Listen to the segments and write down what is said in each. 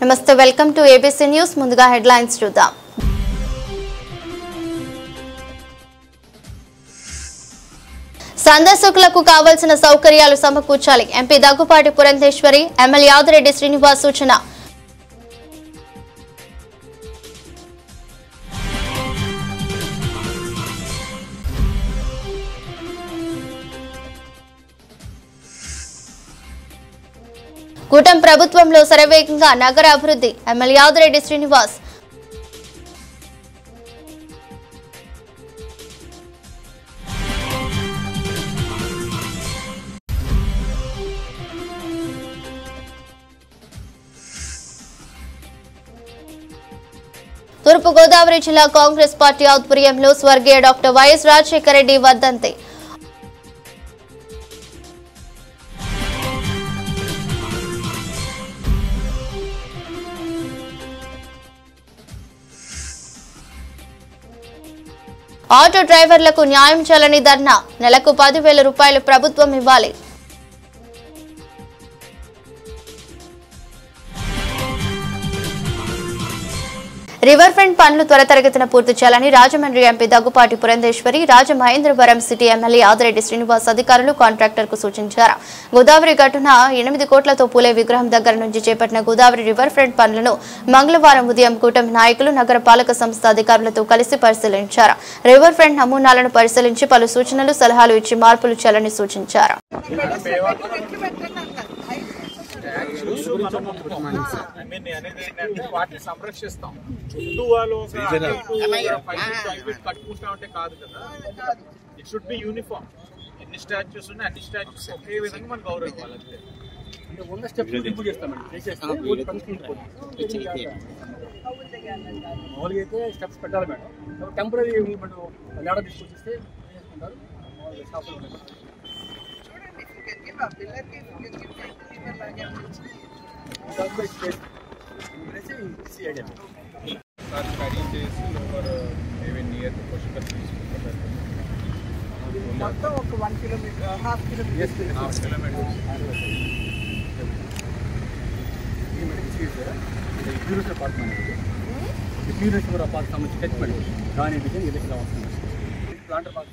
నమస్తే welcome to ABC news ముందుగా headlines చూద్దాం సందర్శకులకు కావాల్సిన సౌకర్యాలు సమకూర్చాలి ఎంపీ దగ్గుపాటి పురంధేశ్వరి ఎమ్మెల్యే ఆదిరెడ్డి శ్రీనివాస్ సూచన కూటమి ప్రభుత్వంలో శరవేగంగా నగర అభివృద్ధి ఎమ్మెల్యే ఆదిరెడ్డి శ్రీనివాస్ తూర్పు గోదావరి జిల్లా కాంగ్రెస్ పార్టీ ఆధ్వర్యంలో స్వర్గీయ డాక్టర్ వైఎస్ రాజశేఖర రెడ్డి వర్ధంతి ఆటో డ్రైవర్లకు న్యాయం చేయాలని ధర్నా నెలకు 10,000 రూపాయలు ప్రభుత్వం ఇవ్వాలి రివర్ ఫ్రంట్ పనులు త్వరితగతిన పూర్తి చేయాలని Rajahmundry MP Daggubati Purandeswari Rajamahendravaram city MLA Adireddy Srinivas అధికారులు కాంట్రాక్టర్కు సూచించారు. గోదావరి గట్టున 8 కోట్లతో పూలే విగ్రహం దగ్గర నుంచి చేపట్టిన గోదావరి రివర్ ఫ్రంట్ పనులను మంగళవారం ఉదయం కూటమి నాయకులు నగర పాలక సంస్థ అధికారులతో కలిసి పరిశీలించారు. రివర్ ఫ్రంట్ నమూనాలను పరిశీలించి పలు సూచనలు సలహాలు ఇచ్చి మార్పులు చేయాలని సూచించారు. వాటిని సంరక్షిస్తాం. చుట్టూ వాళ్ళు కట్టుకుంటా ఉంటే కాదు కదా, ఇట్ షుడ్ బి యూనిఫామ్. ఎన్ని స్టాచ్యూస్ ఉన్నాయి అన్ని స్టాచ్యూస్ ఒకే విధంగా మనం గౌరవం ఇవ్వాలంటే మామూలుగా అయితే స్టెప్స్ పెట్టాలి మేడం. టెంపరీ లేడ తీసుకొచ్చిస్తే మొత్తం ఒక 1 కిలోమీటర్ హాఫ్ కిలోమీటర్ ప్యూరిస్టర్ పార్క్ అనేది ప్యూరిస్టర్ పార్క్ సంబంధించి టచ్మెంట్ దాని డిజైన్ ఇది ఇలా వస్తుంది. ప్లాంటర్ పార్క్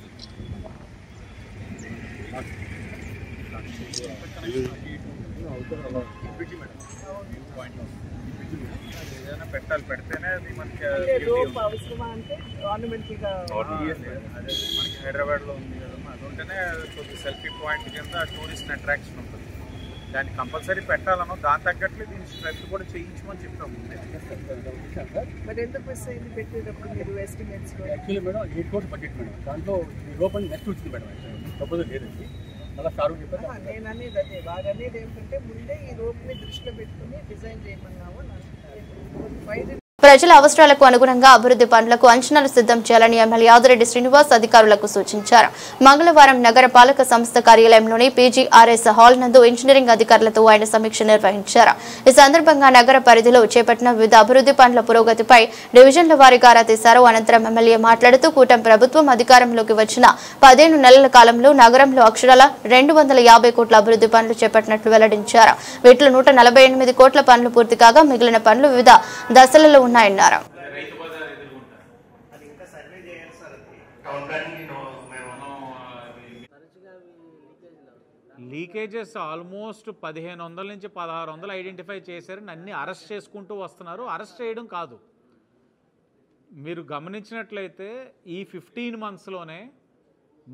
ఏదైనా పెట్టాలి, పెడితేనే అది మనకి అవసరమా అంటే ఆర్నమెంటల్ గా మనకి హైదరాబాద్ లో ఉంది కదా, అది ఉంటేనే కొద్ది సెల్ఫీ పాయింట్ కింద టూరిస్ట్ అట్రాక్షన్ ఉంటుంది. దాన్ని కంపల్సరీ పెట్టాలనో దాని తగ్గట్లు దీని స్ట్రెంత్ కూడా చేయించమని చెప్తాము. మరి ఎంత మిస్ అయింది పెట్టేటప్పుడు మీరు ఎస్టిమేట్స్ లో? యాక్చువల్లీ మేడం 8 కోట్స్ బడ్జెట్ మేడం. దాంట్లో ఈ లోపల నెక్స్ట్ వచ్చింది మేడం. ప్రపోజల్ లేదండి. అలా సారు చెప్పారు. నేను అనేది అదే బాగా అనేది ఏంటంటే ముందే ఈ రోప్ ని దృష్టిలో పెట్టుకుని డిజైన్ చేయమన్నాము. ప్రజల అవసరాలకు అనుగుణంగా అభివృద్ధి పనులకు అంచనాలు సిద్ధం చేయాలని ఎమ్మెల్యే ఆదిరెడ్డి శ్రీనివాస్ అధికారులకు సూచించారు. మంగళవారం నగర పాలక సంస్థ కార్యాలయంలోని పీజీఆర్ఎస్ హాల్ నందు ఇంజనీరింగ్ అధికారులతో ఆయన సమీక్ష నిర్వహించారు. ఈ సందర్భంగా నగర పరిధిలో చేపట్టిన వివిధ అభివృద్ధి పనుల పురోగతిపై డివిజన్ల వారీగా ఆరా తీశారు. అనంతరం ఎమ్మెల్యే మాట్లాడుతూ కూటమి ప్రభుత్వం అధికారంలోకి వచ్చిన 15 నెలల కాలంలో నగరంలో అక్షరాల 250 కోట్ల అభివృద్ధి పనులు చేపట్టినట్లు వెల్లడించారు. వీటిలో 148 కోట్ల పనులు పూర్తి కాగా మిగిలిన పనులు వివిధ దశలలో ఉన్నాయన్నారు. లీకేజెస్ ఆల్మోస్ట్ 1500 నుంచి 1600 ఐడెంటిఫై చేశారు. అన్ని అరెస్ట్ చేసుకుంటూ వస్తున్నారు. అరెస్ట్ చేయడం కాదు, మీరు గమనించినట్లయితే ఈ 15 monthsలోనే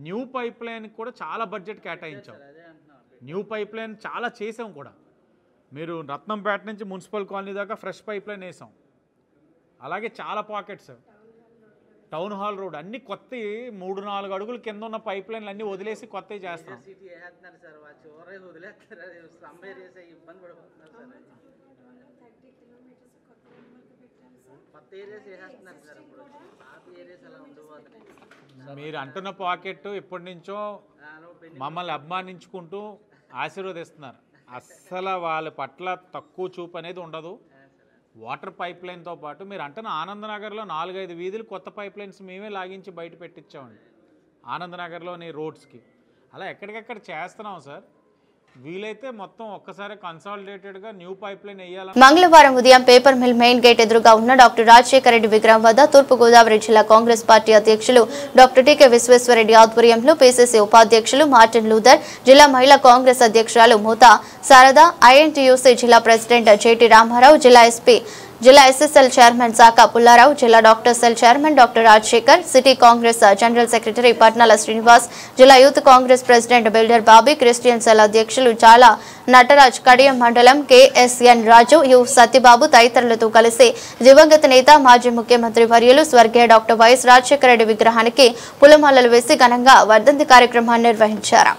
న్యూ పైప్ లైన్ కూడా చాలా బడ్జెట్ కేటాయించాం. న్యూ పైప్ లైన్ చాలా చేసాం కూడా. మీరు రత్నంపేట నుంచి మున్సిపల్ కాలనీ దాకా ఫ్రెష్ పైప్ లైన్ వేసాం. అలాగే చాలా పాకెట్స్, టౌన్ హాల్ రోడ్ అన్ని కొత్త 3-4 అడుగుల కింద ఉన్న పైప్ లైన్లు అన్నీ వదిలేసి కొత్తవి చేస్తాం. మీరు అంటున్న పాకెట్ ఇప్పటి నుంచో మమ్మల్ని అభిమానించుకుంటూ ఆశీర్వదిస్తున్నారు. అస్సలు వాళ్ళ పట్ల తక్కువ చూపు అనేది ఉండదు. వాటర్ పైప్ లైన్తో పాటు మీరు అంటున్న ఆనందనగర్లో 4-5 వీధులు కొత్త పైప్ లైన్స్ మేమే లాగించి బయట పెట్టించామండి ఆనందనగర్లోని రోడ్స్కి. అలా ఎక్కడికెక్కడ చేస్తున్నాం సార్. వీలైతే మొత్తం ఒక్కసారి కన్సాలిడేటెడ్గా న్యూ పైప్ లైన్ వేయాలి. మంగళవారం ఉదయం పేపర్ మిల్ మెయిన్ గేట్ ఎదురుగా ఉన్న డాక్టర్ రాజశేఖర రెడ్డి విగ్రహం వద్ద తూర్పుగోదావరి జిల్లా కాంగ్రెస్ పార్టీ అధ్యక్షులు డాక్టర్ టీకే విశ్వేశ్వరరెడ్డి ఆధ్వర్యంలో పీసీసీ ఉపాధ్యక్షులు మార్టిన్ లూథర్, జిల్లా మహిళా కాంగ్రెస్ అధ్యక్షురాలు మూతా శారద, ఐఎన్టీయూసీ జిల్లా ప్రెసిడెంట్ జేటీ రామారావు, జిల్లా ఎస్ఎస్ఎల్ చైర్మన్ సాకా పుల్లారావు, జిల్లా doctor cell chairman doctor Rajasekhar, city Congress general secretary Patnala Srinivas, జిల్లా youth Congress president builder Bobby, Christian cell అధ్యక్షులు చాలా నటరాజ్, కడియం మండలం కేఎస్ఎన్ రాజు, యు సత్యబాబు తదితరులతో కలిసి దివంగత నేత మాజీ ముఖ్యమంత్రి వర్యులు స్వర్గీయ డాక్టర్ వైఎస్ రాజశేఖర రెడ్డి విగ్రహానికి పూలమాలలు వేసి ఘనంగా వర్ధంతి కార్యక్రమాన్ని నిర్వహించారు.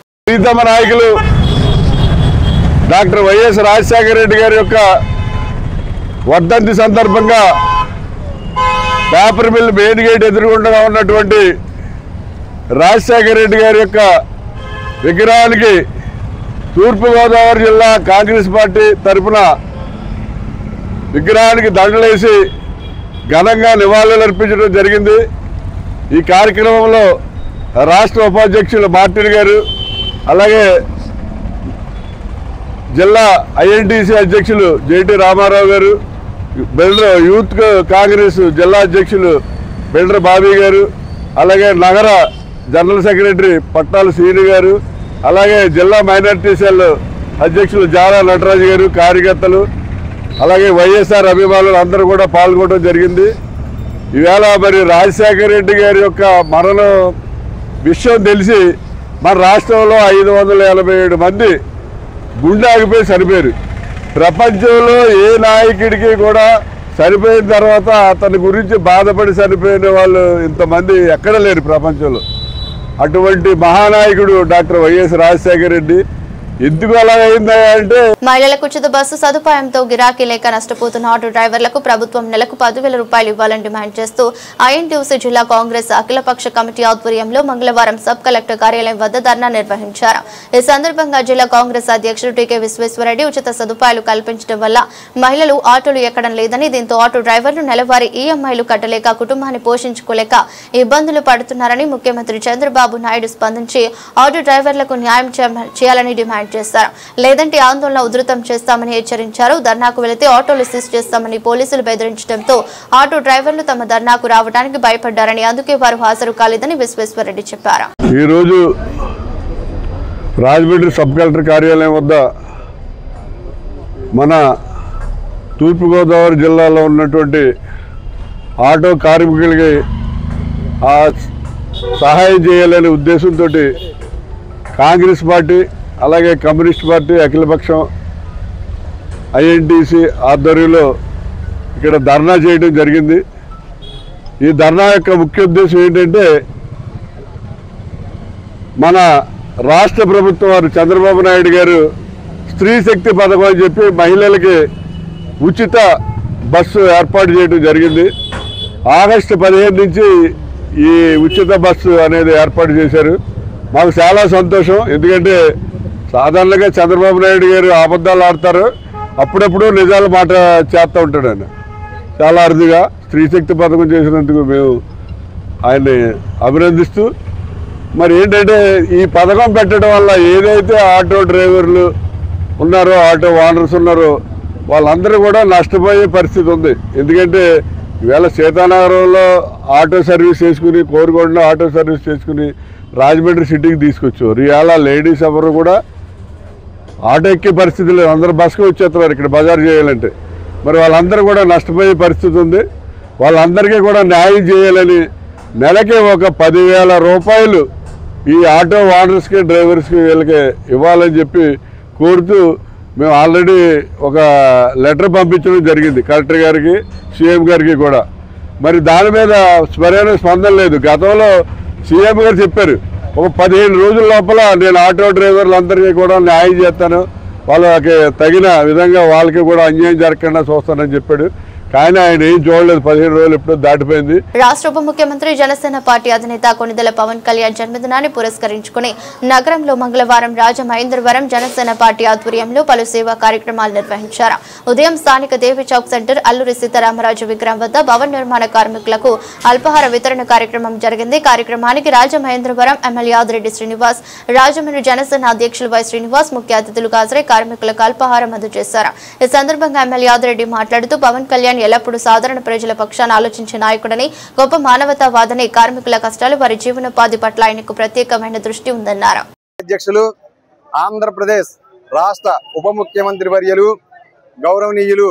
డాక్టర్ వైఎస్ రాజశేఖర రెడ్డి గారి యొక్క వర్ధంతి సందర్భంగా పేపర్ మిల్ మెయిన్ గేట్ ఎదురుగుండా ఉన్నటువంటి రాజశేఖర రెడ్డి గారి యొక్క విగ్రహానికి తూర్పుగోదావరి జిల్లా కాంగ్రెస్ పార్టీ తరఫున విగ్రహానికి దండలేసి ఘనంగా నివాళులు అర్పించడం జరిగింది. ఈ కార్యక్రమంలో రాష్ట్ర ఉపాధ్యక్షులు మార్టిన్ గారు, అలాగే జిల్లా ఐఎన్టీసీ అధ్యక్షులు జేటీ రామారావు గారు, బిల్డర్ యూత్ కాంగ్రెస్ జిల్లా అధ్యక్షులు బిల్డర్ బాబీ గారు, అలాగే నగర జనరల్ సెక్రటరీ పట్టాల శ్రీని గారు, అలాగే జిల్లా మైనారిటీ సెల్ అధ్యక్షులు జారా నటరాజు గారు, కార్యకర్తలు, అలాగే వైఎస్ఆర్ అభిమానులు అందరూ కూడా పాల్గొనడం జరిగింది. ఈవేళ మరి రాజశేఖర రెడ్డి గారి యొక్క మరణం విషయం తెలిసి మన రాష్ట్రంలో 587 మంది గుండె ఆగిపోయి చనిపోయారు. ప్రపంచంలో ఏ నాయకుడికి కూడా చనిపోయిన తర్వాత అతని గురించి బాధపడి చనిపోయిన వాళ్ళు ఇంతమంది ఎక్కడ లేరు ప్రపంచంలో. అటువంటి మహానాయకుడు డాక్టర్ వైఎస్ రాజశేఖర రెడ్డి. ఎందుకు అలా అయిందా అంటే మహిళలకు ఉచిత బస్సు సదుపాయంతో గిరాకీ లేక నష్టపోతున్న ఆటో డ్రైవర్లకు ప్రభుత్వం నెలకు 10,000 రూపాయలు ఇవ్వాలని డిమాండ్ చేస్తూ ఐఎన్టీయూసీ జిల్లా కాంగ్రెస్ అఖిలపక్ష కమిటీ ఆధ్వర్యంలో మంగళవారం సబ్ కలెక్టర్ కార్యాలయం వద్ద ధర్నా నిర్వహించారు. ఈ సందర్భంగా జిల్లా కాంగ్రెస్ అధ్యక్షుడు టీకే విశ్వేశ్వరరెడ్డి ఉచిత సదుపాయాలు కల్పించడం వల్ల మహిళలు ఆటోలు ఎక్కడం లేదని, దీంతో ఆటో డ్రైవర్లు నెలవారీ ఈఎంఐలు కట్టలేక కుటుంబాన్ని పోషించుకోలేక ఇబ్బందులు పడుతున్నారని ముఖ్యమంత్రి చంద్రబాబు నాయుడు స్పందించి ఆటో డ్రైవర్లకు న్యాయం చేయాలని డిమాండ్ చేశారు. లేదంటే ఆందోళన ఉధృతం చేస్తామని హెచ్చరించారు. ధర్నాకు వెళితే ఆటోలు సీజ్ చేస్తామని పోలీసులు బెదిరించడంతో ఆటో డ్రైవర్లు తమ ధర్నాకు రావడానికి భయపడ్డారని, అందుకే వారు హాజరు కాలేదని విశ్వేశ్వరరెడ్డి చెప్పారు. ఈ రోజు రాజమండ్రి సబ్ కలెక్టర్ కార్యాలయం వద్ద మన తూర్పుగోదావరి జిల్లాలో ఉన్నటువంటి ఆటో కార్మికులకి సహాయం చేయాలనే ఉద్దేశంతో కాంగ్రెస్ పార్టీ, అలాగే కమ్యూనిస్ట్ పార్టీ అఖిలపక్షం ఐఎన్టీసీ ఆధ్వర్యంలో ఇక్కడ ధర్నా చేయడం జరిగింది. ఈ ధర్నా యొక్క ముఖ్య ఉద్దేశం ఏంటంటే మన రాష్ట్ర ప్రభుత్వం వారు చంద్రబాబు నాయుడు గారు స్త్రీ శక్తి పథకం అని చెప్పి మహిళలకి ఉచిత బస్సు ఏర్పాటు చేయడం జరిగింది. ఆగస్టు 15 నుంచి ఈ ఉచిత బస్సు అనేది ఏర్పాటు చేశారు. మాకు చాలా సంతోషం. ఎందుకంటే సాధారణంగా చంద్రబాబు నాయుడు గారు అబద్ధాలు ఆడతారు, అప్పుడప్పుడు నిజాలు మాట చేస్తూ ఉంటాడు. ఆయన చాలా అరుదుగా స్త్రీ శక్తి పథకం చేసినందుకు మేము ఆయన్ని అభినందిస్తూ, మరి ఏంటంటే ఈ పథకం పెట్టడం వల్ల ఏదైతే ఆటో డ్రైవర్లు ఉన్నారో, ఆటో ఓనర్స్ ఉన్నారో వాళ్ళందరూ కూడా నష్టపోయే పరిస్థితి ఉంది. ఎందుకంటే ఈవేళ సీతానగరంలో ఆటో సర్వీస్ చేసుకుని, కోరుకొండలో ఆటో సర్వీస్ చేసుకుని రాజమండ్రి సిటీకి తీసుకొచ్చారు. ఇవాళ లేడీస్ ఎవరు కూడా ఆటో ఎక్కే పరిస్థితి లేదు, అందరూ బస్సుకు వచ్చేస్తున్నారు ఇక్కడ బజారు చేయాలంటే. మరి వాళ్ళందరూ కూడా నష్టపోయే పరిస్థితి ఉంది. వాళ్ళందరికీ కూడా న్యాయం చేయాలని నెలకి ఒక 10,000 రూపాయలు ఈ ఆటో ఓనర్స్కి, డ్రైవర్స్కి వీళ్ళకి ఇవ్వాలని చెప్పి కోరుతూ మేము ఆల్రెడీ ఒక లెటర్ పంపించడం జరిగింది కలెక్టర్ గారికి, సీఎం గారికి కూడా. మరి దాని మీద సరైన స్పందన లేదు. గతంలో సీఎం గారు చెప్పారు ఒక 15 రోజుల లోపల నేను ఆటో డ్రైవర్లందరికీ కూడా న్యాయం చేస్తాను, వాళ్ళకి తగిన విధంగా వాళ్ళకి కూడా అన్యాయం జరగకుండా చూస్తానని చెప్పాడు. కానీ ఆయన ఏం చూడలేదు. 15 రోజులు ఎప్పుడో దాటిపోయింది. రాష్ట్ర ఉప ముఖ్యమంత్రి జనసేన పార్టీ అధినేత కొణిదెల పవన్ కళ్యాణ్ జన్మదినాన్ని పురస్కరించుకుని నగరంలో మంగళవారం రాజమహేంద్రవరం జనసేన పార్టీ ఆధ్వర్యంలో పలు సేవా కార్యక్రమాలు నిర్వహించారు. ఉదయం స్థానిక దేవి చౌక్ సెంటర్ అల్లూరి సీతారామరాజు విగ్రహం వద్ద భవన నిర్మాణ కార్మికులకు అల్పాహార వితరణ కార్యక్రమం జరిగింది. కార్యక్రమానికి రాజమహేంద్రవరం ఎమ్మెల్యే ఆదిరెడ్డి శ్రీనివాస్, రాజమండ్రి జనసేన అధ్యక్షులు వై శ్రీనివాస్ ముఖ్య అతిథులుగా హాజరై కార్మికులకు అల్పాహారం అందజేశారు. ఈ సందర్భంగా ఎమ్మెల్యే ఆదిరెడ్డి మాట్లాడుతూ పవన్ కళ్యాణ్ ఎల్లప్పుడూ సాధారణ ప్రజల పక్షాన ఆలోచించే నాయకుడని, గొప్ప మానవతావాదని, కార్మికుల కష్టాలు, వారి జీవనోపాధి పట్ల ఆయనకు ప్రత్యేకమైన దృష్టి ఉందన్నారు. అధ్యక్షులు, ఆంధ్రప్రదేశ్ రాష్ట్ర ఉప ముఖ్యమంత్రి వర్యులు గౌరవనీయులు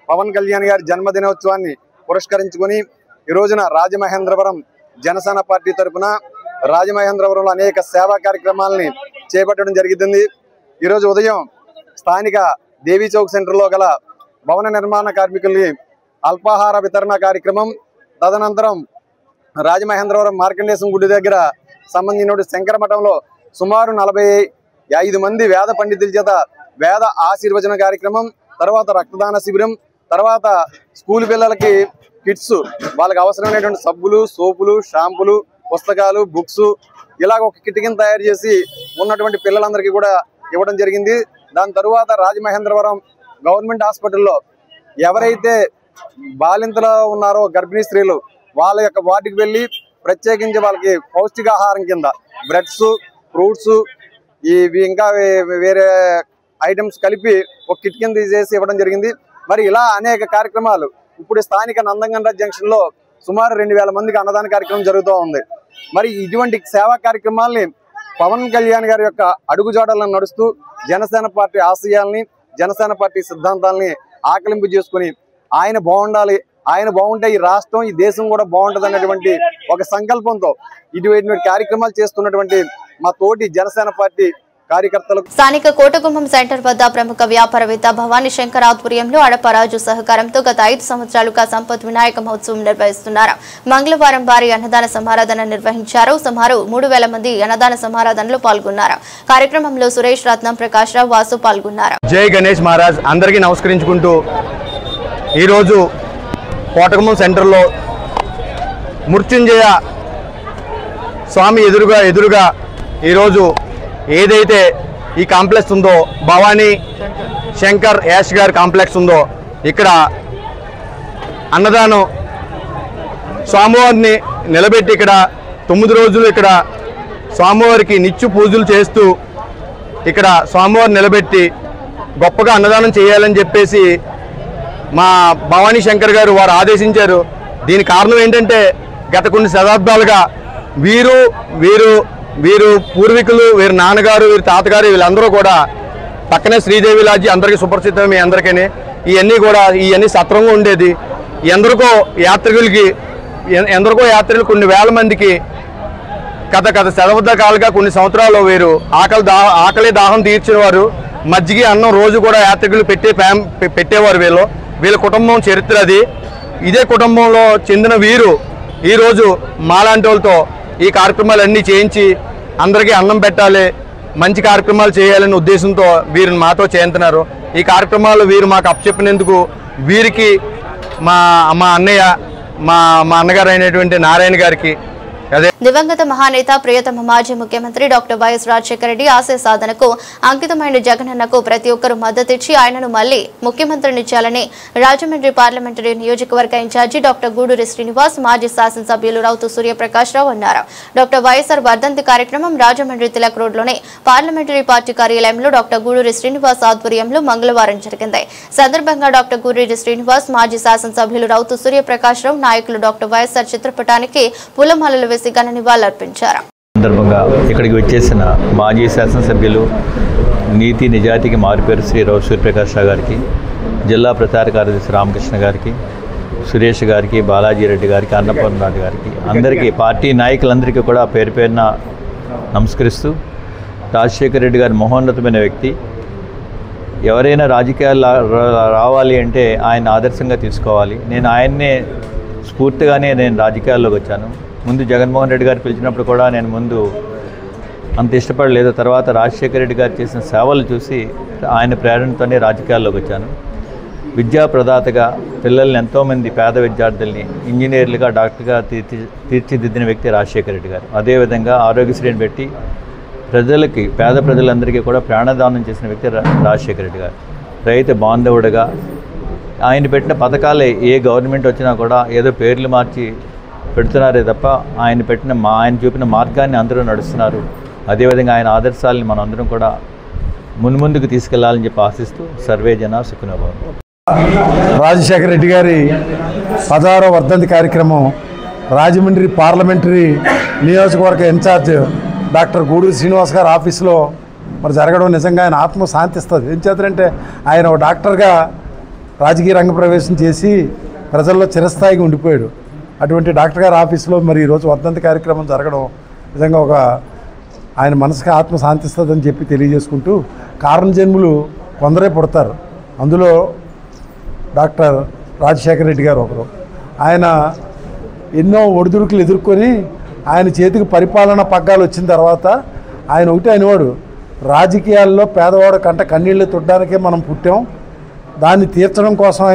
పవన్ కళ్యాణ్ గారి జన్మదినోత్సవాన్ని పురస్కరించుకొని ఈ రోజున రాజమహేంద్రవరం జనసేన పార్టీ తరఫున రాజమహేంద్రవరంలో అనేక సేవా కార్యక్రమాలని చేపట్టడం జరిగింది. ఈరోజు ఉదయం స్థానిక దేవి చౌక్ సెంటర్లో గల భవన నిర్మాణ కార్మికుల్ని అల్పాహార వితరణ కార్యక్రమం, తదనంతరం రాజమహేంద్రవరం మార్కండేశ్వర గుడి దగ్గర సంబంధించిన శంకర మఠంలో సుమారు 45 మంది వేద పండితుల చేత వేద ఆశీర్వచన కార్యక్రమం, తర్వాత రక్తదాన శిబిరం, తర్వాత స్కూల్ పిల్లలకి కిట్స్, వాళ్ళకి అవసరమైనటువంటి సబ్బులు, సోపులు, షాంపులు, పుస్తకాలు, బుక్స్ ఇలా ఒక కిట్ కింద తయారు చేసి ఉన్నటువంటి పిల్లలందరికీ కూడా ఇవ్వడం జరిగింది. దాని తరువాత రాజమహేంద్రవరం గవర్నమెంట్ హాస్పిటల్లో ఎవరైతే బాలింతలో ఉన్నారో గర్భిణీ స్త్రీలు వాళ్ళ యొక్క వాటికి వెళ్ళి ప్రత్యేకించి వాళ్ళకి పౌష్టికాహారం కింద బ్రెడ్స్, ఫ్రూట్స్, ఇవి ఇంకా వేరే ఐటమ్స్ కలిపి ఒక కిట్ కింద చేసి ఇవ్వడం జరిగింది. మరి ఇలా అనేక కార్యక్రమాలు ఇప్పుడు స్థానిక నందంగండ్ర జంక్షన్లో సుమారు 2000 మందికి అన్నదాన కార్యక్రమం జరుగుతూ ఉంది. మరి ఇటువంటి సేవా కార్యక్రమాల్ని పవన్ కళ్యాణ్ గారి యొక్క అడుగుజాడలను నడుస్తూ జనసేన పార్టీ ఆశయాల్ని, జనసేన పార్టీ సిద్ధాంతాలని ఆకలింపు చేసుకుని ఆయన బాగుండాలి, ఆయన బాగుంటే ఈ రాష్ట్రం, ఈ దేశం కూడా బాగుంటుంది అన్నటువంటి ఒక సంకల్పంతో ఇటువంటి కార్యక్రమాలు చేస్తున్నటువంటి మా తోటి జనసేన పార్టీ కార్యకర్తలు. స్థానిక కోటగుమ్మం సెంటర్ వద్ద ప్రముఖ వ్యాపారవేత్త భవానీ శంకర్ ఆధ్వర్యంలో అడపరాజు సహకారంతో గత 5 సంవత్సరాలుగా సంపత్ వినాయక మహోత్సవం నిర్వహిస్తున్నారు. మంగళవారం భారీ అన్నదాన సమారాధన నిర్వహించారు. సుమారు 3000 మంది అన్నదాన సమారాధనలో పాల్గొన్నారు. కార్యక్రమంలో సురేష్, రత్నం, ప్రకాష్ రావు, వాసు పాల్గొన్నారు. జై గణేష్ మహారాజ్ అందరికీ నమస్కరించుకుంటూ ఈరోజు కోటగుమ్మం సెంటర్లో మృత్యుంజయ స్వామి ఎదురుగా ఈరోజు ఏదైతే ఈ కాంప్లెక్స్ ఉందో, భవానీ శంకర్ యాష్ గారి కాంప్లెక్స్ ఉందో, ఇక్కడ అన్నదానం స్వామివారిని నిలబెట్టి ఇక్కడ 9 రోజులు ఇక్కడ స్వామివారికి నిత్య పూజలు చేస్తూ ఇక్కడ స్వామివారిని నిలబెట్టి గొప్పగా అన్నదానం చేయాలని చెప్పేసి మా భవానీ శంకర్ గారు వారు ఆదేశించారు. దీని కారణం ఏంటంటే గత కొన్ని శతాబ్దాలుగా వీరు పూర్వీకులు, వీరి నాన్నగారు, వీరి తాతగారు వీళ్ళందరూ కూడా పక్కనే శ్రీదేవి లాడ్జి అందరికీ సుపరిచితం. మీ అందరికీ ఇవన్నీ సత్రంగా ఉండేది. ఎందరికో యాత్రికులు కొన్ని వేల మందికి గత శతాబ్దాలుగా కొన్ని సంవత్సరాలు వీరు ఆకలి దాహం తీర్చిన వారు. మజ్జిగ అన్నం రోజు కూడా యాత్రికులు పెట్టేవారు. వీళ్ళ కుటుంబం చరిత్ర అది. ఇదే కుటుంబంలో చెందిన వీరు ఈరోజు మాలాంటి వాళ్ళతో ఈ కార్యక్రమాలన్నీ చేయించి అందరికీ అన్నం పెట్టాలి, మంచి కార్యక్రమాలు చేయాలనే ఉద్దేశంతో వీరిని మాతో చేస్తున్నారు. ఈ కార్యక్రమాలు వీరు మాకు అప్పచెప్పినందుకు వీరికి మా అన్నయ్య, మా అన్నగారు అయినటువంటి నారాయణ గారికి, దివంగత మహానేత ప్రియతమ మాజీ ముఖ్యమంత్రి డాక్టర్ వైఎస్ రాజశేఖర రెడ్డి ఆశయ సాధనకు అంకితమైన జగనన్నకు ప్రతి ఒక్కరూ మద్దతిచ్చి ఆయనను మళ్లీ ముఖ్యమంత్రిని చేయాలని రాజమండ్రి పార్లమెంటరీ నియోజకవర్గ ఇన్ఛార్జి డాక్టర్ గూడూరి శ్రీనివాస్, మాజీ శాసనసభ్యులు రౌతు సూర్యప్రకాష్ రావు అన్నారు. డాక్టర్ వైఎస్ఆర్ వర్ధంతి కార్యక్రమం రాజమండ్రి తిలక్ రోడ్లోని పార్లమెంటరీ పార్టీ కార్యాలయంలో డాక్టర్ గూడూరి శ్రీనివాస్ ఆధ్వర్యంలో మంగళవారం జరిగింది. సందర్భంగా డాక్టర్ గూడూరి శ్రీనివాస్, మాజీ శాసనసభ్యులు రౌతు సూర్యప్రకాష్ రావు, నాయకులు డాక్టర్ వైఎస్ఆర్ చిత్రపటానికి పూలమాలలు వేసి ఘన నివాళులర్పించారు. సందర్భంగా ఇక్కడికి వచ్చేసిన మాజీ శాసనసభ్యులు, నీతి నిజాయితీకి మారుపేరు శ్రీ రౌతు సూర్యప్రకాష్ రావు గారికి, జిల్లా ప్రచార కార్యదర్శి రామకృష్ణ గారికి, సురేష్ గారికి, బాలాజీ రెడ్డి గారికి, అన్నపూర్ణ రెడ్డి గారికి, అందరికీ పార్టీ నాయకులందరికీ కూడా పేరు పేరున నమస్కరిస్తూ, రాజశేఖర రెడ్డి గారు మహోన్నతమైన వ్యక్తి. ఎవరైనా రాజకీయాలు రావాలి అంటే ఆయన ఆదర్శంగా తీసుకోవాలి. నేను ఆయన్నే స్ఫూర్తిగానే రాజకీయాల్లోకి వచ్చాను. ముందు జగన్మోహన్ రెడ్డి గారు పిలిచినప్పుడు కూడా నేను ముందు అంత ఇష్టపడలేదు. తర్వాత రాజశేఖర రెడ్డి గారు చేసిన సేవలు చూసి ఆయన ప్రేరణతోనే రాజకీయాల్లోకి వచ్చాను. విద్యా ప్రదాతగా పిల్లల్ని ఎంతోమంది పేద విద్యార్థుల్ని ఇంజనీర్లుగా డాక్టర్గా తీర్చిదిద్దిన వ్యక్తి రాజశేఖర రెడ్డి గారు. అదేవిధంగా ఆరోగ్యశ్రీని పెట్టి ప్రజలకి పేద ప్రజలందరికీ కూడా ప్రాణదానం చేసిన వ్యక్తి రాజశేఖర రెడ్డి గారు. రైతు బాంధవుడుగా ఆయన పెట్టిన పథకాలే ఏ గవర్నమెంట్ వచ్చినా కూడా ఏదో పేర్లు మార్చి పెడుతున్నారే తప్ప ఆయన చూపిన మార్గాన్ని అందరూ నడుస్తున్నారు. అదేవిధంగా ఆయన ఆదర్శాలని మనందరం కూడా మున్ముందుకు తీసుకెళ్లాలని చెప్పి ఆశిస్తూ సర్వే జన సుఖినో భవంతు. రాజశేఖర రెడ్డి గారి 16వ వర్ధంతి కార్యక్రమం రాజమండ్రి పార్లమెంటరీ నియోజకవర్గ ఇన్ఛార్జ్ డాక్టర్ గూడూరు శ్రీనివాస్ గారి ఆఫీసులో మరి జరగడం నిజంగా ఆయన ఆత్మ శాంతిస్తుంది. ఏం చేస్తారంటే ఆయన ఒక డాక్టర్గా రాజకీయ రంగ ప్రవేశం చేసి ప్రజల్లో చిరస్థాయిగా ఉండిపోయాడు. అటువంటి డాక్టర్ గారి ఆఫీసులో మరి ఈరోజు వర్ధంతి కార్యక్రమం జరగడం నిజంగా ఒక ఆయన మనసుకి ఆత్మ శాంతిస్తుందని చెప్పి తెలియజేసుకుంటూ, కారణ జన్ములు కొందరే పుడతారు, అందులో డాక్టర్ రాజశేఖర రెడ్డి గారు ఒకరు. ఆయన ఎన్నో ఒడిదుడుకులు ఎదుర్కొని ఆయన చేతికి పరిపాలన పగ్గాలు వచ్చిన తర్వాత ఆయన ఒకటే అనేవాడు, రాజకీయాల్లో పేదవాడు కంట కన్నీళ్లు తుడ్డానికే మనం పుట్టాం, దాన్ని తీర్చడం కోసం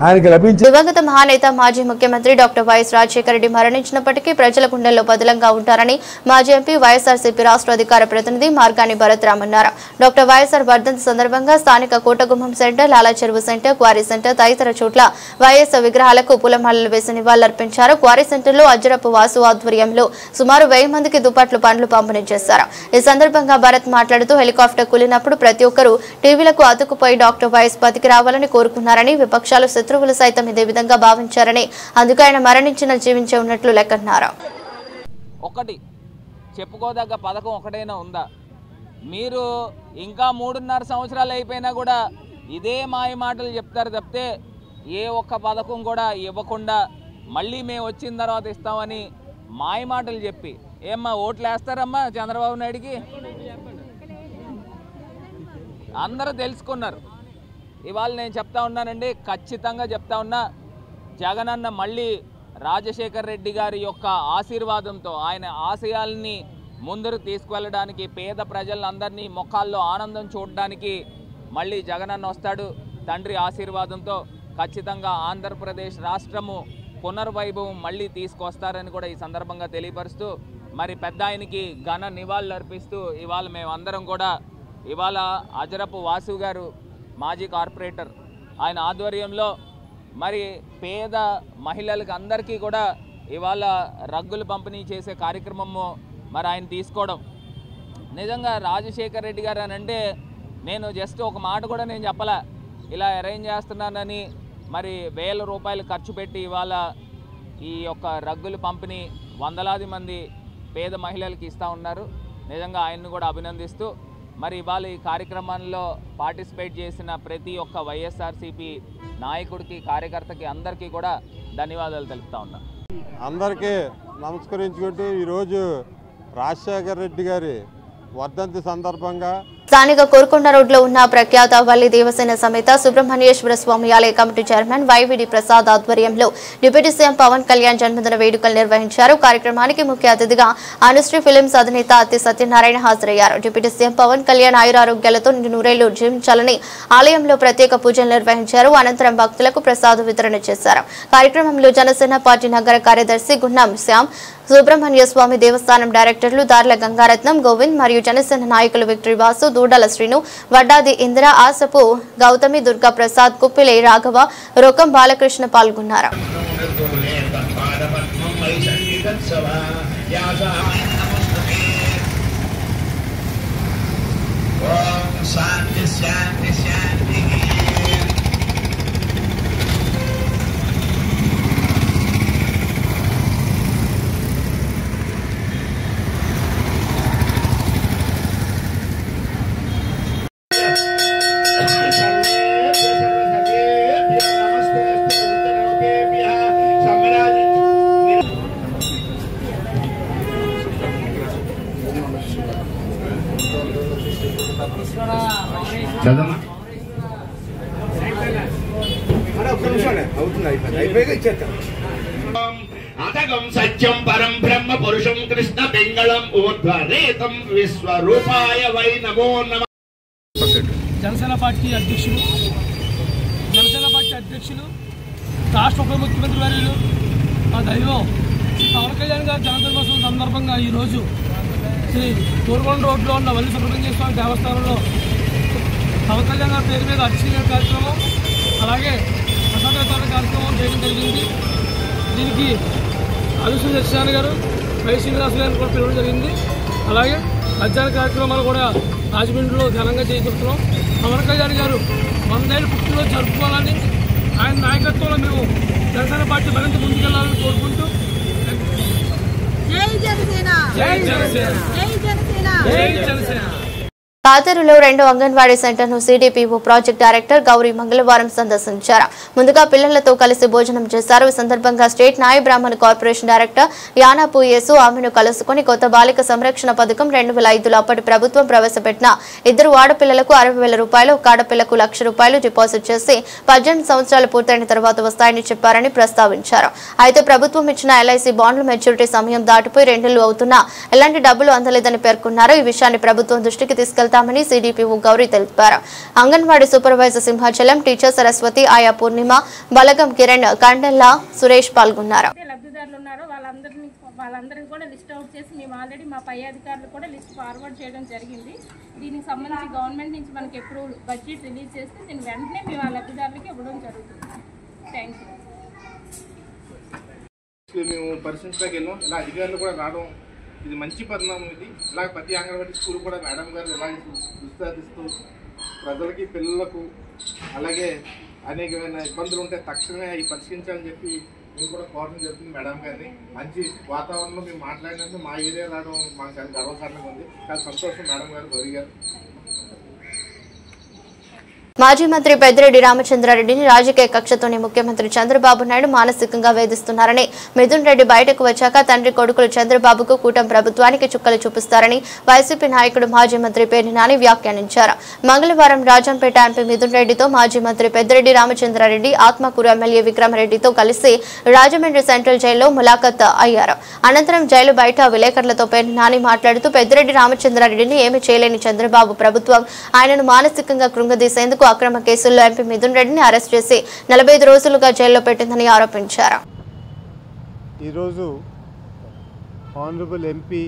ఆయనకి లభించే. దివంగత మహానేత మాజీ ముఖ్యమంత్రి డాక్టర్ వైఎస్ రాజశేఖర రెడ్డి మరణించినప్పటికీ ప్రజల గుండెల్లో బదిలంగా ఉంటారని మాజీ ఎంపీ వైఎస్ఆర్సీపీ రాష్ట్ర అధికార ప్రతినిధి మార్గాని భరత్రామ్ అన్నారు. డాక్టర్ వైఎస్ఆర్ వర్ధంతి సందర్భంగా స్థానిక కోటగుమ్మం సెంటర్, లాలా చెరువు సెంటర్, క్వారీ సెంటర్ తదితర చోట్ల వైఎస్ విగ్రహాలకు పూలమాలలు వేసి నివాళులర్పించారు. క్వారీ సెంటర్లో అజ్జరపు వాసు ఆధ్వర్యంలో సుమారు 1000 మందికి దుప్పట్లు, పండ్లు పంపిణీ చేశారు. ఈ సందర్భంగా భరత్ మాట్లాడుతూ హెలికాప్టర్ కూలినప్పుడు ప్రతి ఒక్కరూ టీవీలకు అతుకుపోయి డాక్టర్ వైఎస్ బతికి రావాలని కోరుకున్నారని, విపక్షాలు శత్రువులు సైతం ఇదే విధంగా భావించారని, అందుకే ఆయన మరణించిన జీవించే ఉన్నట్లు లెక్కన్నారు. ఒకటి చెప్పుకోదగ్గ పథకం ఒకటైనా ఉందా? మీరు ఇంకా 3.5 సంవత్సరాలు అయిపోయినా కూడా ఇదే మాయ మాటలు చెప్తారు తప్పితే ఏ ఒక్క పథకం కూడా ఇవ్వకుండా మళ్ళీ మేము వచ్చిన తర్వాత ఇస్తామని మాయ మాటలు చెప్పి ఏమ్మా ఓట్లు వేస్తారమ్మా చంద్రబాబు నాయుడికి? అందరూ తెలుసుకున్నారు. ఇవాళ నేను చెప్తా ఉన్నానండి, ఖచ్చితంగా చెప్తా ఉన్నా, జగనన్న మళ్ళీ రాజశేఖర రెడ్డి గారి యొక్క ఆశీర్వాదంతో ఆయన ఆశయాల్ని ముందుకు తీసుకువెళ్ళడానికి, పేద ప్రజలందరినీ ముఖాల్లో ఆనందం చూడడానికి మళ్ళీ జగనన్న వస్తాడు. తండ్రి ఆశీర్వాదంతో ఖచ్చితంగా ఆంధ్రప్రదేశ్ రాష్ట్రము పునర్వైభవం మళ్ళీ తీసుకొస్తారని కూడా ఈ సందర్భంగా తెలియపరుస్తూ, మరి పెద్ద ఆయనకి ఘన నివాళులు అర్పిస్తూ ఇవాళ మేమందరం కూడా ఇవాళ అజరపు వాసు గారు మాజీ కార్పొరేటర్, ఆయన ఆధ్వర్యంలో మరి పేద మహిళలకు అందరికీ కూడా ఇవాళ రగ్గులు పంపిణీ చేసే కార్యక్రమము మరి ఆయన తీసుకోవడం నిజంగా రాజశేఖర రెడ్డి గారు అని అంటే నేను జస్ట్ ఒక మాట కూడా నేను చెప్పలే, ఇలా అరేంజ్ చేస్తున్నానని మరి 1000 రూపాయలు ఖర్చు పెట్టి ఇవాళ ఈ యొక్క రగ్గులు పంపిణీ వందలాది మంది పేద మహిళలకు ఇస్తూ ఉన్నారు. నిజంగా ఆయన్ని కూడా అభినందిస్తూ మరి ఇవాళ ఈ కార్యక్రమంలో పార్టిసిపేట్ చేసిన ప్రతి ఒక్క వైఎస్ఆర్సీపీ నాయకుడికి, కార్యకర్తకి అందరికీ కూడా ధన్యవాదాలు తెలుపుతా ఉన్నా. అందరికీ నమస్కరించుకుంటూ ఈరోజు రాజశేఖర రెడ్డి గారి వర్ధంతి సందర్భంగా స్థానిక కోరుకొండ రోడ్లో ఉన్న ప్రఖ్యాత వల్లి దేవసేన సమేత సుబ్రహ్మణ్యేశ్వర స్వామి ఆలయ కమిటీ చైర్మన్ వైవిడి ప్రసాద్ ఆధ్వర్యంలో డిప్యూటీ సీఎం పవన్ కళ్యాణ్ జన్మదిన వేడుకలు నిర్వహించారు. కార్యక్రమానికి ముఖ్య అతిథిగా అనుశ్రీ ఫిలిమ్స్ అధినేత అత్తి సత్యనారాయణ హాజరయ్యారు. డిప్యూటీ సీఎం పవన్ కళ్యాణ్ ఆయురారోగ్యాలతో నూరేళ్లు జీవించాలని ఆలయంలో ప్రత్యేక పూజలు నిర్వహించారు. అనంతరం భక్తులకు ప్రసాదం వితరణ చేశారు. కార్యక్రమంలో జనసేన పార్టీ నగర కార్యదర్శి గున్నాం శ్యామ్, సుబ్రహ్మణ్య స్వామి దేవస్థానం డైరెక్టర్లు దార్ల గంగారత్నం, గోవింద్ మరియు జనసేన నాయకులు విక్టరీ వాసు, దూడల శ్రీను, వడ్డాది ఇందిర, ఆసపు గౌతమి, దుర్గా ప్రసాద్, కుప్పిలే రాఘవ, రొకం బాలకృష్ణ పాల్గొన్నారు. సత్యం పరం బ్రహ్మ పురుషం కృష్ణ పింగళం ఊర్ధ్వరేతం విశ్వరూపాయ వై నమో నమః. జనసేన పార్టీ అధ్యక్షులు, జనసేన అధ్యక్షులు రాష్ట్ర ఉప ముఖ్యమంత్రి వర్యులు మా దైవం పవన్ కళ్యాణ్ గారి జన్మదినోత్సవం సందర్భంగా ఈరోజు శ్రీ తూర్కొండ రోడ్లో ఉన్న వల్లి సుబ్రహ్మణ్య స్వామి దేవస్థానంలో పవన్ కళ్యాణ్ గారి పేరు మీద అర్చన కార్యక్రమం అలాగే ప్రసాద కార్యక్రమం చేయడం జరిగింది. దీనికి అలుసు దర్శన గారు వై శ్రీనివాస గారిని కూడా పిలవడం జరిగింది. అలాగే మధ్యాహ్న కార్యక్రమాలు కూడా రాజమండ్రిలో ఘనంగా చేస్తున్నాం. పవన్ కళ్యాణ్ గారు 100 ఏళ్ళ పుట్టినరోజు జరుపుకోవాలని ఆయన నాయకత్వంలో మేము జనసేన పార్టీ మరింత ముందుకెళ్లాలని కోరుకుంటూ జై జనసేన జై జనసేన జై జనసేన జై జనసేన. పాతూరులో 2వ అంగన్వాడీ సెంటర్ను సిడిపిఓ ప్రాజెక్ట్ డైరెక్టర్ గౌరీ మంగళవారం సందర్శించారు. ముందుగా పిల్లలతో కలిసి భోజనం చేశారు. ఈ సందర్భంగా స్టేట్ నాయ బ్రాహ్మణ కార్పొరేషన్ డైరెక్టర్ యానాపు యేసు ఆమెను కలుసుకుని కొత్త బాలిక సంరక్షణ పథకం 2005లో అప్పటి ప్రభుత్వం ప్రవేశపెట్టిన 2 ఆడపిల్లలకు 60,000 రూపాయలు, ఒక ఆడపిల్లకు ₹1,00,000 డిపాజిట్ చేసి 18 సంవత్సరాలు పూర్తయిన తర్వాత వస్తాయని చెప్పారని ప్రస్తావించారు. అయితే ప్రభుత్వం ఇచ్చిన ఎల్ఐసి బాండ్లు మెచ్యూరిటీ సమయం దాటిపోయి 2 నెలలు అవుతున్నా ఎలాంటి డబ్బులు అందలేదని పేర్కొన్నారు. ఈ విషయాన్ని ప్రభుత్వం దృష్టికి తీసుకెళ్తామని సిడిపిఓ గౌరీ తెలిపారు. అంగన్వాడీ సూపర్వైజర్ సింహాచలం, టీచర్ సరస్వతి, ఆయా పూర్ణిమ, బలగం కిరణ్, కండెల్లా సురేష్ పాల్గొన్నారు. వాళ్ళందరినీ కూడా లిస్ట్ అవుట్ చేసి మేము ఆల్రెడీ మా పై అధికారులు కూడా లిస్ట్ ఫార్వర్డ్ చేయడం జరిగింది. దీనికి సంబంధించి గవర్నమెంట్ నుంచి మనకి ఎప్పుడు బడ్జెట్ రిలీజ్ చేస్తే దీని వెంటనే మేము ఆ లబ్ధిదారులకి ఇవ్వడం జరుగుతుంది. Thank you. మేము పరిశీలించడానికి వెళ్ళాం. ఇలా అధికారులు కూడా రావడం ఇది మంచి పరిణామం. ఇది ఇలా ప్రతి అంగన్వాడీ స్కూల్ కూడా మేడం గారు ఇలాగే విస్తారిస్తూ ప్రజలకి పిల్లలకు అలాగే అనేకమైన ఇబ్బందులు ఉంటే తక్షణమే అవి పరిష్కరించాలని చెప్పి మేము కూడా కోరడం జరుగుతుంది. మేడం గారిని మంచి వాతావరణంలో మేము మాట్లాడినందుకు మా ఏరియా రావడం మాకు చాలా గర్వకారణంగా ఉంది. చాలా సంతోషం మేడం గారు, గౌరీ గారు. మాజీ మంత్రి పెద్దిరెడ్డి రామచంద్రారెడ్డిని రాజకీయ కక్షతోనే ముఖ్యమంత్రి చంద్రబాబు నాయుడు మానసికంగా వేధిస్తున్నారని, మిథున్ రెడ్డి బయటకు వచ్చాక తండ్రి కొడుకులు చంద్రబాబుకు కూటమి ప్రభుత్వానికి చుక్కలు చూపిస్తారని వైసీపీ నాయకుడు మాజీ మంత్రి పేర్ని నాని వ్యాఖ్యానించారు. మంగళవారం రాజంపేట ఎంపీ మిథున్ రెడ్డితో మాజీ మంత్రి పెద్దిరెడ్డి రామచంద్రారెడ్డి ఆత్మకూరు ఎమ్మెల్యే విక్రమరెడ్డితో కలిసి రాజమండ్రి సెంట్రల్ జైల్లో ములాఖత్ అయ్యారు. అనంతరం జైలు బయట విలేకరులతో పేర్ని నాని మాట్లాడుతూ పెద్దిరెడ్డి రామచంద్రారెడ్డిని ఏమీ చేయలేని చంద్రబాబు ప్రభుత్వం ఆయనను మానసికంగా కృంగదీసేందుకు అక్రమ కేసుల్లో ఎంపీ మిథున్ రెడ్డిని అరెస్ట్ చేసి 45 రోజులుగా జైల్లో పెట్టిందని ఆరోపించారు. ఈరోజు ఆనరబుల్ ఎంపీ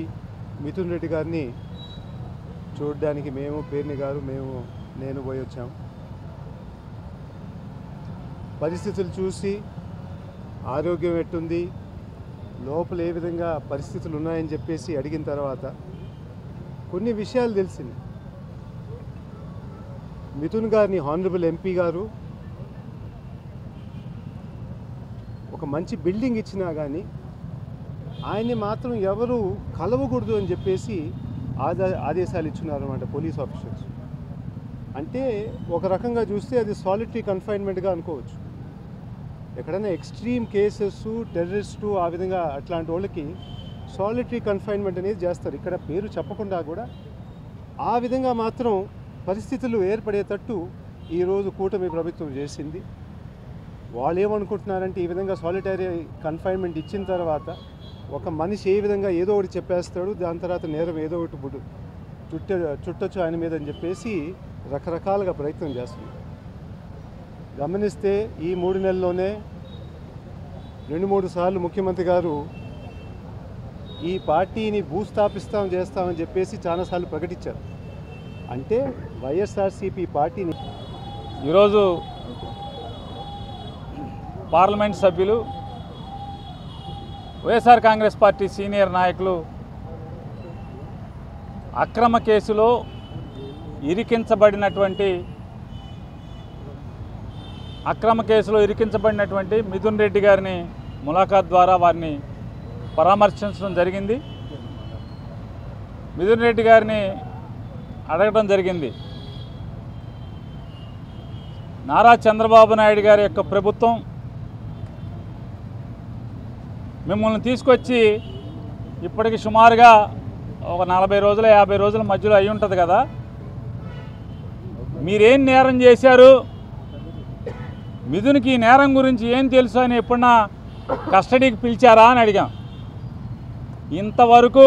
మిథున్ రెడ్డి గారిని చూడడానికి పేర్ని గారు నేను పోయి వచ్చాం. పరిస్థితులు చూసి ఆరోగ్యం ఎట్టుంది, లోపల ఏ విధంగా పరిస్థితులు ఉన్నాయని చెప్పేసి అడిగిన తర్వాత కొన్ని విషయాలు తెలిసింది. మిథున్ గారిని హానరబుల్ ఎంపీ గారు ఒక మంచి బిల్డింగ్ ఇచ్చినా కానీ ఆయన్ని మాత్రం ఎవరు కలవకూడదు అని చెప్పేసి ఆదేశాలు ఇచ్చున్నారు అన్నమాట పోలీస్ ఆఫీసర్స్. అంటే ఒక రకంగా చూస్తే అది సాలిటరీ కన్ఫైన్మెంట్గా అనుకోవచ్చు. ఎక్కడైనా ఎక్స్ట్రీమ్ కేసెస్, టెర్రరిస్టు ఆ విధంగా అట్లాంటి వాళ్ళకి సాలిటరీ కన్ఫైన్మెంట్ అనేది చేస్తారు. ఇక్కడ పేరు చెప్పకుండా కూడా ఆ విధంగా మాత్రం పరిస్థితులు ఏర్పడేటట్టు ఈరోజు కూటమి ప్రభుత్వం చేసింది. వాళ్ళు ఏమనుకుంటున్నారంటే ఈ విధంగా సాలిటరీ కన్ఫైన్మెంట్ ఇచ్చిన తర్వాత ఒక మనిషి ఏ విధంగా ఏదో ఒకటి చెప్పేస్తాడు, దాని తర్వాత నేరం ఏదో ఒకటి చుట్టొచ్చు ఆయన మీద అని చెప్పేసి రకరకాలుగా ప్రయత్నం చేస్తుంది. గమనిస్తే ఈ 3 నెలల్లోనే 2-3 సార్లు ముఖ్యమంత్రి గారు ఈ పార్టీని భూస్థాపిస్తాం చేస్తామని చెప్పేసి చాలాసార్లు ప్రకటించారు. అంటే వైఎస్ఆర్సీపీ పార్టీని ఈరోజు పార్లమెంట్ సభ్యులు, వైఎస్ఆర్ కాంగ్రెస్ పార్టీ సీనియర్ నాయకులు అక్రమ కేసులో ఇరికించబడినటువంటి మిథున్ రెడ్డి గారిని ములాఖాత్ ద్వారా వారిని పరామర్శించడం జరిగింది. మిథున్ రెడ్డి గారిని అడగడం జరిగింది, నారా చంద్రబాబు నాయుడు గారి యొక్క ప్రభుత్వం మిమ్మల్ని తీసుకొచ్చి ఇప్పటికి సుమారుగా ఒక 40 రోజుల 50 రోజుల మధ్యలో అయి ఉంటుంది కదా, మీరేం నేరం చేశారు, మిథున్కి నేరం గురించి ఏం తెలుసు అని ఎప్పుడన్నా కస్టడీకి పిలిచారా అని అడిగాం. ఇంతవరకు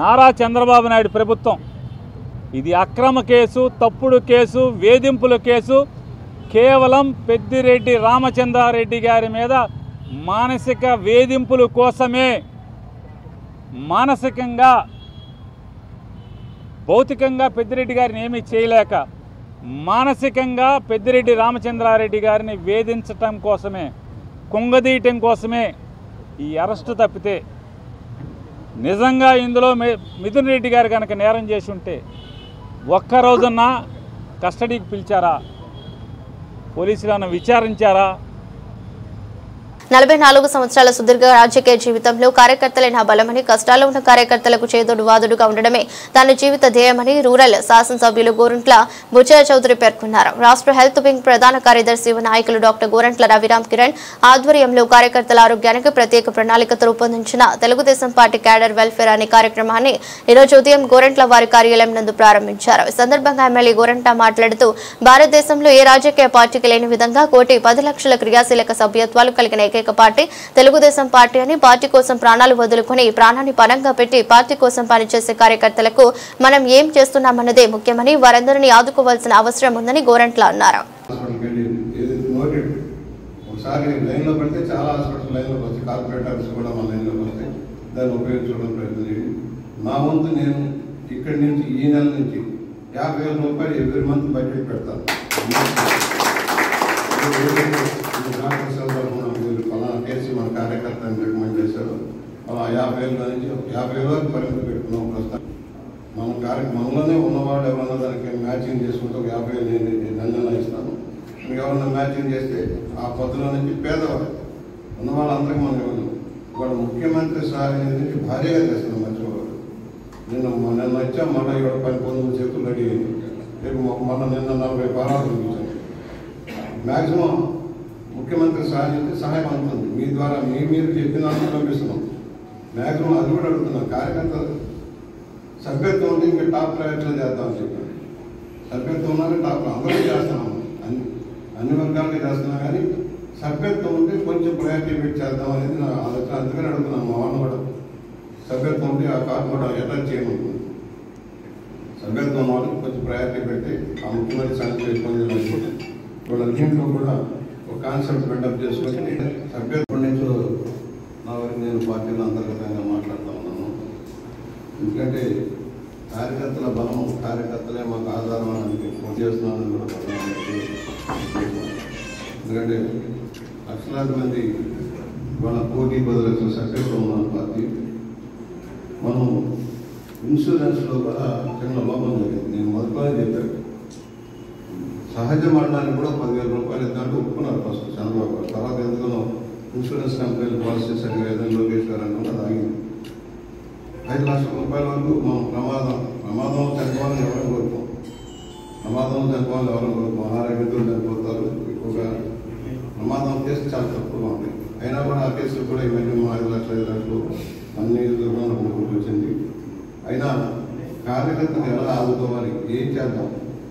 నారా చంద్రబాబు నాయుడు ప్రభుత్వం ఇది అక్రమ కేసు, తప్పుడు కేసు, వేధింపుల కేసు, కేవలం పెద్దిరెడ్డి రామచంద్రారెడ్డి గారి మీద మానసిక వేధింపుల కోసమే, మానసికంగా భౌతికంగా పెద్దిరెడ్డి గారిని ఏమీ చేయలేక మానసికంగా పెద్దిరెడ్డి రామచంద్రారెడ్డి గారిని వేధించటం కోసమే, కుంగదీయటం కోసమే ఈ అరెస్టు తప్పితే నిజంగా ఇందులో మిథున్ రెడ్డి గారు కనుక నేరం చేసి ఉంటే ఒక్కరోజున్నా కస్టడీకి పిలిచారా? పోలీసులను విచారించారా? 44 సంవత్సరాల సుదీర్ఘ రాజకీయ జీవితంలో కార్యకర్తలే నా బలమని, కష్టాల్లో ఉన్న కార్యకర్తలకు చేదోడు వాదుడుగా ఉండడమే తన జీవిత ధ్యేయమని రూరల్ శాసనసభ్యులు గోరంట్ల బుచ్చయ్య చౌదరి పేర్కొన్నారు. రాష్ట్ర హెల్త్ వింగ్ ప్రధాన కార్యదర్శి నాయకులు డాక్టర్ గోరంట్ల రవిరామ్ కిరణ్ ఆధ్వర్యంలో కార్యకర్తల ఆరోగ్యానికి ప్రత్యేక ప్రణాళికతో రూపొందించిన తెలుగుదేశం పార్టీ క్యాడర్ వెల్ఫేర్ అనే కార్యక్రమాన్ని ఈరోజు ఉదయం గోరంట్ల వారి కార్యాలయం నందు ప్రారంభించారు. ఈ సందర్భంగా ఎమ్మెల్యే గోరంట్ల మాట్లాడుతూ భారతదేశంలో ఏ రాజకీయ పార్టీకి లేని విధంగా 1,10,00,000 క్రియాశీలక సభ్యత్వాలు కలిగిన పార్టీ తెలుగుదేశం పార్టీ అని, పార్టీ కోసం ప్రాణాలు వదులుకుని ప్రాణాన్ని పణంగా పెట్టి పార్టీ కోసం పనిచేసే కార్యకర్తలకు మనం ఏం చేస్తున్నామన్నదే ముఖ్యమని, వారందరినీ ఆదుకోవాల్సిన అవసరం ఉందని గోరంట్ల అన్నారు. ఒకసారి లైన్లో పడితే చాలా హాస్పిటల్ లైన్లోకి వచ్చి కార్పొరేటర్స్ కూడా మన లైన్లోకి వస్తాయి, దాన్ని ఉపయోగించుకోవడం ప్రయత్నం చేయండి. నా వంతు నేను ఇక్కడి నుంచి ఈ నెల నుంచి 50,000 రూపాయలు ఎవ్రీ మంత్ బడ్జెట్ పెడతాను. ఫలానా కేసు మన కార్యకర్తని రికమెండ్ చేశారు, అలా 50,000 నుంచి 50,000 వరకు పరిమితి పెట్టుకున్నాం. ప్రస్తుతం మనలోనే ఉన్నవాళ్ళు ఎవరన్నా దానికి మ్యాచింగ్ చేసుకుంటే ఒక 50,000 నేను దండన ఇస్తాను. ఎవరన్నా మ్యాచింగ్ చేస్తే ఆ పొద్దులో నుంచి పేదవాళ్ళు ఉన్న వాళ్ళందరికీ మనం ఇవ్వను. ఇవాళ ముఖ్యమంత్రి సహాయం నుంచి భారీగా చేస్తున్నాం. మర్చిపోవాలి, నిన్న ఇచ్చాం, మళ్ళీ ఇవాళ 19 చేతులు రెడీ అయింది. రేపు మొన్న నిన్న 40 పరాలు చూపించాను. మ్యాక్సిమం ముఖ్యమంత్రి సహాయం అందుతుంది. మీ ద్వారా మీరు చెప్పిన పంపిస్తున్నాం. మ్యాక్సిమం అది కూడా అడుగుతున్నాం. కార్యకర్తలు సభ్యత్వం ఉంటే ఇంకా టాప్ ప్రయారిటీలో చేద్దామని చెప్పాను. సభ్యత్వం ఉన్నాక టాప్ అందరూ చేస్తున్నాము, అన్ని వర్గాలకే చేస్తున్నాం. కానీ సభ్యత్వం ఉంటే కొంచెం ప్రయారిటీ పెట్టి చేద్దాం అనేది నా ఆలోచన. అందుకని అడుగుతున్నాం. మా వాళ్ళని కూడా సభ్యత్వం ఉంటే ఆ కార్డు కూడా అటాచ్ చేయమంటున్నాం. సభ్యత్వం వాళ్ళకి కొంచెం ప్రయారిటీ పెట్టి ఆ ముఖ్యమంత్రి సంఘం చేసుకొని వాళ్ళ దీంట్లో కూడా ఒక కాన్సెప్ట్ బిల్డప్ చేసుకొని సభ్యత్వం నుంచి నా వరకు నేను పార్టీలో అంతర్గతంగా మాట్లాడుతూ ఉన్నాను. ఎందుకంటే కార్యకర్తల బలం, కార్యకర్తలే మాకు ఆధారం అని చేస్తున్నాను కూడా. ఎందుకంటే లక్షలాది మంది వాళ్ళ 1,10,00,000 సభ్యత్వం ఉన్న పార్టీ. మనం ఇన్సూరెన్స్లో కూడా చిన్న లోపం జరిగింది. నేను మొదట్లోనే చెప్పాను, సహజ మరణానికి కూడా 10,000 రూపాయలు ఇద్దామంటే ఒప్పుకున్నారు ఫస్ట్ చంద్రబాబు గారు. తర్వాత ఎందుకనో ఇన్సూరెన్స్ కంపెనీలు పాలసీ సరిగ్గా ఏదైనా లోకేష్ గారు అనుకుంటే అది ఆగింది. 5 లక్షల రూపాయల వరకు మనం ప్రమాదంలో చనిపోవాలని ఎవరైనా కోరుకోం. ప్రమాదంలో చనిపోవాలని ఎవరైనా కోరుకోం. అనారోగ్యంతో చనిపోతారు. ఎక్కువగా ప్రమాదం కేసు చాలా తక్కువగా ఉంటాయి. అయినా కూడా ఆ కేసులు కూడా ఇవన్నీ 5 లక్షలు అన్ని గుర్తు వచ్చింది. అయినా కార్యకర్తలు ఎలా ఆదుకోవాలి, ఏం చేద్దాం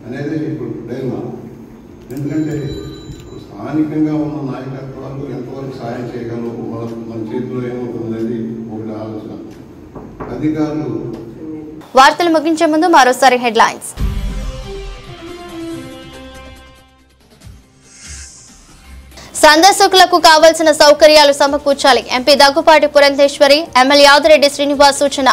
అనేది ఇప్పుడు డైలమా. ఎందుకంటే స్థానికంగా ఉన్న నాయకత్వాలు ఎంతవరకు సాయం చేయగలవు, మన చేతిలో ఏముంటుంది అనేది ఒకటి ఆలోచన. అధికారులు. వార్తలు ముగించే ముందు మరోసారి హెడ్లైన్స్. సందర్శకులకు కావాల్సిన సౌకర్యాలు సమకూర్చాలి. ఎంపీ దగ్గుపాటి పురంధేశ్వరి, ఎమ్మెల్యే యాదిరెడ్డి శ్రీనివాస్ సూచన.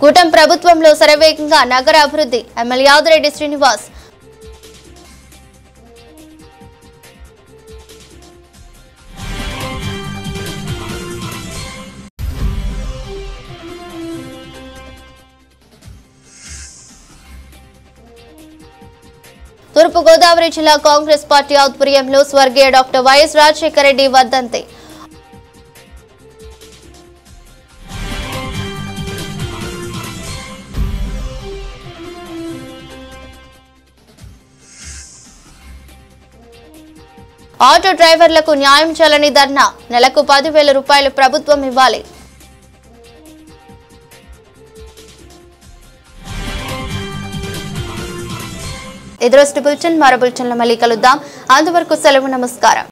కూటమి ప్రభుత్వంలో శరవేగంగా నగర అభివృద్ధి, ఎమ్మెల్యే యాదిరెడ్డి శ్రీనివాస్. తూర్పు గోదావరి జిల్లా కాంగ్రెస్ పార్టీ ఆధ్వర్యంలో స్వర్గీయ డాక్టర్ వైఎస్ రాజశేఖర రెడ్డి వర్ధంతి. ఆటో డ్రైవర్లకు న్యాయం చేయాలని ధర్నా, నెలకు 10,000 రూపాయలు ప్రభుత్వం ఇవ్వాలి. ఇదరోజు బులెటిన్. మరో బులెటిన్లో మళ్ళీ కలుద్దాం. అంతవరకు సెలవు. నమస్కారం.